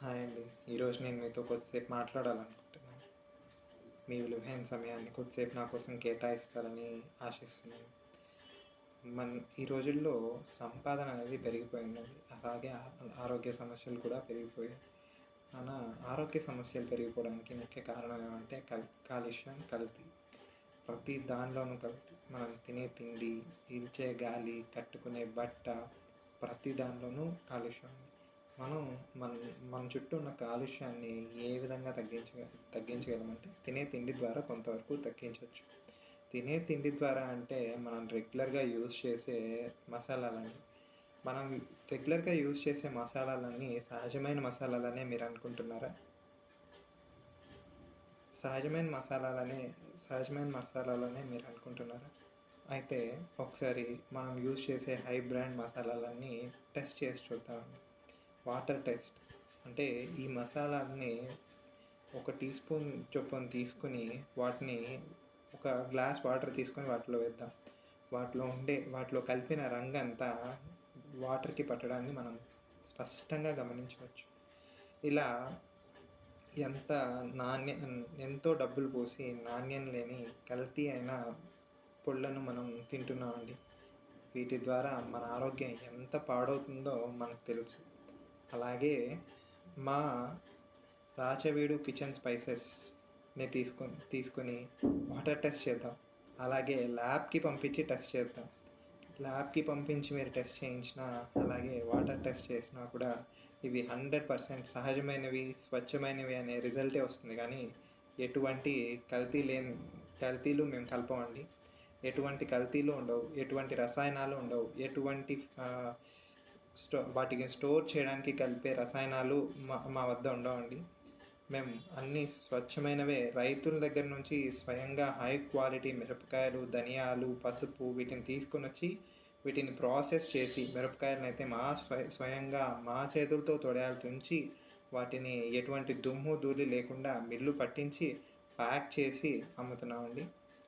Hi అండి. ఈరోజు నేను మీతో కొద్దిసేపు మాట్లాడాలనుకుంటున్నాను. మీ విలువైన సమయాన్ని కొద్దిసేపు నా కోసం కేటాయిస్తారని ఆశిస్తున్నాను. ఈ రోజుల్లో సంపాదన అనేది పెరిగిపోయిందండి. అలాగే ఆరోగ్య సమస్యలు కూడా పెరిగిపోయాయి. మన ఆరోగ్య సమస్యలు పెరిగిపోవడానికి ముఖ్య కారణం ఏమంటే కాలుష్యం, కల్తీ. ప్రతి దానిలోనూ కల్తీ. మనం తినే తిండి, పీల్చే గాలి, కట్టుకునే బట్ట, ప్రతి దానిలోనూ కాలుష్యం. మనం మన మన చుట్టూ ఉన్న కాలుష్యాన్ని ఏ విధంగా తగ్గించగలమంటే తినే తిండి ద్వారా కొంతవరకు తగ్గించవచ్చు. తినే తిండి ద్వారా అంటే మనం రెగ్యులర్‌గా యూజ్ చేసే మసాలాలండి. మనం రెగ్యులర్‌గా యూజ్ చేసే మసాలాలన్నీ సహజమైన మసాలాలనే మీరనుకుంటున్నారా? సహజమైన మసాలాలనే సహజమైన మసాలాలనే మీరనుకుంటున్నారా? అయితే ఒకసారి మనం యూజ్ చేసే హై బ్రాండ్ మసాలాలన్నీ టెస్ట్ చేసి చూద్దామండి. Water test. అంటే ఈ మసాలాలని ఒక టీ స్పూన్ చొప్పున తీసుకొని వాటిని ఒక గ్లాస్ వాటర్ తీసుకొని వాటిలో వేద్దాం. వాటిలో కలిపిన రంగంతా వాటర్‌కి పట్టడాన్ని మనం స్పష్టంగా గమనించవచ్చు. ఇలా ఎంత నాణ్య ఎంతో డబ్బులు పోసి నాణ్యం లేని కల్తీ అయిన పొళ్ళను మనం తింటున్నామండి. వీటి ద్వారా మన ఆరోగ్యం ఎంత పాడవుతుందో మనకు తెలుసు. అలాగే మా రాచవీడు కిచెన్ స్పైసెస్‌ని తీసుకొని వాటర్ టెస్ట్ చేద్దాం. అలాగే ల్యాబ్‌కి పంపించి టెస్ట్ చేద్దాం. ల్యాబ్‌కి పంపించి మీరు టెస్ట్ చేయించినా, అలాగే వాటర్ టెస్ట్ చేసినా కూడా ఇవి 100% సహజమైనవి, స్వచ్ఛమైనవి అనే రిజల్టే వస్తుంది గానీ, ఎటువంటి కల్తీలు మేము కలపమండి. ఎటువంటి కల్తీలు ఉండవు. ఎటువంటి రసాయనాలు ఉండవు. ఎటువంటి వాటిని స్టోర్ చేయడానికి కలిపే రసాయనాలు మా వద్ద ఉండవండి. మేము అన్నీ స్వచ్ఛమైనవే రైతుల దగ్గర నుంచి స్వయంగా హై క్వాలిటీ మిరపకాయలు, ధనియాలు, పసుపు వీటిని తీసుకొనొచ్చి వీటిని ప్రాసెస్ చేసి మిరపకాయలనైతే స్వయంగా మా చేతులతో తొడయాలు తుంచి వాటిని ఎటువంటి దుమ్ము, ధూళి లేకుండా మిల్లు పట్టించి ప్యాక్ చేసి అమ్ముతున్నామండి.